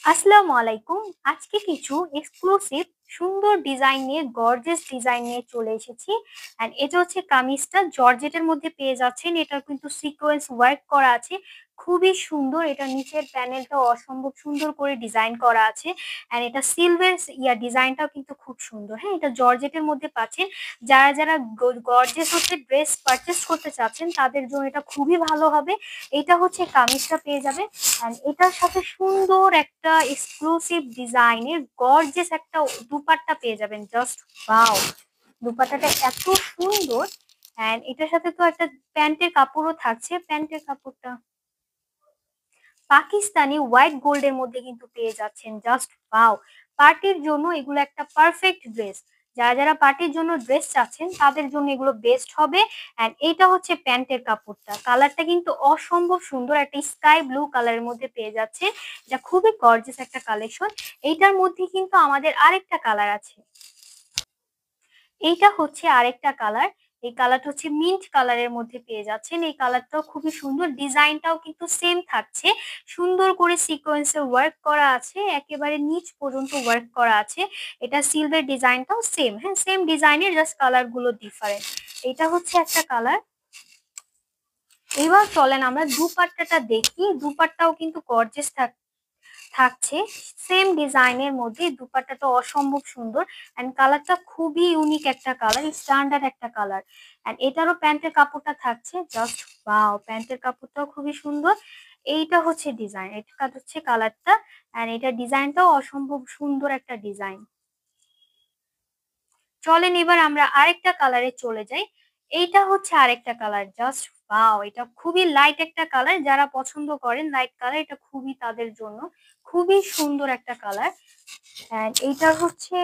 আসসালামু আলাইকুম। আজকে কিছু এক্সক্লুসিভ সুন্দর ডিজাইন নিয়ে গর্জিয়াস ডিজাইন নিয়ে চলে এসেছি। এন্ড এটা হচ্ছে কামিজটা জর্জেটের মধ্যে পেয়ে যাচ্ছেন। এটা কিন্তু সিকোয়েন্স ওয়ার্ক করা আছে, খুবই সুন্দর। এটা নিচের প্যানেলটা অসম্ভব সুন্দর করে ডিজাইন করা আছে। এন্ড এটা সিলভার ডিজাইনটাও কিন্তু খুব সুন্দর। হ্যাঁ, এটা জর্জেটের মধ্যে পাচ্ছেন। যারা যারা গর্জিয়াস হচ্ছে ড্রেস পারচেস করতে চাচ্ছেন তাদের জন্য এটা খুবই ভালো হবে। এটা হচ্ছে কামিজটা পেয়ে যাবে। এন্ড এটার সাথে সুন্দর একটা এক্সক্লুসিভ ডিজাইনের গর্জিয়াস একটা দুপাট্টা পেয়ে যাবেন। Just wow! দুপাট্টাটা এত সুন্দর। এন্ড এটার সাথে তো একটা প্যান্টের কাপড়ও থাকছে। প্যান্টের কাপড়টা পাকিস্তানি হোয়াইট গোল্ডের মধ্যে কিন্তু পেয়ে যাচ্ছেন। Just wow! পার্টির জন্য এগুলো একটা পারফেক্ট ড্রেস। যারা যারা পার্টির জন্য ড্রেস চাচ্ছেন তাদের জন্য এগুলো বেস্ট হবে। এন্ড এইটা হচ্ছে প্যান্টের কাপড়টা, কালারটা কিন্তু অসম্ভব সুন্দর, একটা স্কাই ব্লু কালারের মধ্যে পেয়ে যাচ্ছে। এটা খুবই গর্জিয়াস একটা কালেকশন। এইটার মধ্যে কিন্তু আমাদের আরেকটা কালার আছে। এইটা হচ্ছে আরেকটা কালার। এই কালারটা হচ্ছে মিন্ট কালারের মধ্যে পেয়ে যাচ্ছেন। এই কালারটাও খুবই সুন্দর, ডিজাইনটাও কিন্তু সেম থাকছে। সুন্দর করে সিকোয়েন্সের ওয়ার্ক করা আছে, একেবারে নিচ পর্যন্ত ওয়ার্ক করা আছে। এটা সিলভার ডিজাইনটাও সেম। হ্যাঁ, সেম ডিজাইনের, জাস্ট কালার গুলো ডিফারেন্ট। এটা হচ্ছে একটা কালার। এবার চলেন আমরা দুপাট্টাটা দেখি। দুপাট্টাও কিন্তু গর্জিয়াস থাকছে, সেম ডিজাইনের মধ্যে। দুপাট্টাটা অসম্ভব সুন্দর। এন্ড কালারটা খুবই ইউনিক একটা কালার, স্ট্যান্ডার্ড একটা কালার। এন্ড এটারও প্যান্টের কাপড়টা থাকছে। Just wow! প্যান্টের কাপড়টাও খুবই সুন্দর। এইটা হচ্ছে ডিজাইন, এটা হচ্ছে কালারটা। এন্ড এটা ডিজাইনটাও অসম্ভব সুন্দর একটা ডিজাইন। চলেন এবার আমরা আরেকটা কালারে চলে যাই। এইটা হচ্ছে আরেকটা কালার। Just wow! এটা খুবই লাইট একটা কালার। যারা পছন্দ করেন লাইট কালার, এটা খুবই তাদের জন্য খুবই সুন্দর একটা কালার। এন্ড এইটার হচ্ছে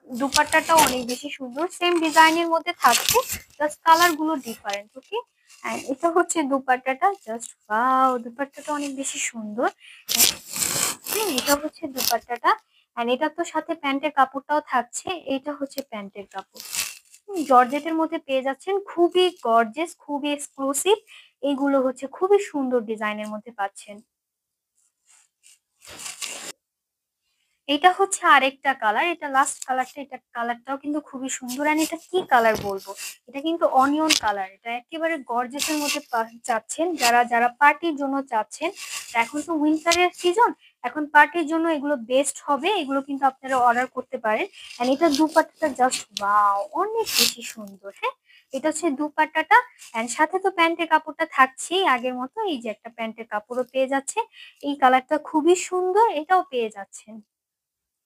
দুপাট্টাটাও অনেক বেশি সুন্দর, সেম ডিজাইনের মধ্যে থাকছে, জাস্ট কালার গুলো ডিফারেন্ট। ওকে, এন্ড এটা হচ্ছে দুপাট্টাটা। Just wow! দুপাট্টাটা অনেক বেশি সুন্দর। এটা হচ্ছে দুপাট্টাটা। এন্ড এটা তো সাথে প্যান্টের কাপড়টাও থাকছে। এটা হচ্ছে প্যান্টের কাপড়। জর্জেটের মধ্যে পেয়ে যাচ্ছেন, খুবই গর্জিয়াস, খুবই এক্সক্লুসিভ। এইগুলো হচ্ছে খুবই সুন্দর ডিজাইনের মধ্যে পাচ্ছেন। এটা হচ্ছে আরেকটা কালার। এটা লাস্ট কালারটা। এটা কালারটাও কিন্তু খুবই সুন্দর। আর এটা কি কালার বলবো, এটা কিন্তু অনিয়ন কালার। এটা একেবারে গর্জিয়াসের মধ্যে চাচ্ছেন, যারা যারা পার্টির জন্য চাচ্ছেন। এখন তো উইন্টারের সিজন, এখন পার্টির জন্য এগুলো বেস্ট হবে। এগুলো কিন্তু আপনারা অর্ডার করতে পারেন। এন্ড এটা দুপাট্টাটা জাস্ট ওয়াও! অনেক বেশি সুন্দর। হ্যাঁ, এটা হচ্ছে দুপাট্টাটা। এন্ড সাথে তো প্যান্টের কাপড়টা থাকছেই আগের মতো। এই যে একটা প্যান্টের কাপড়ও পেয়ে যাচ্ছে। এই কালারটা খুবই সুন্দর, এটাও পেয়ে যাচ্ছেন।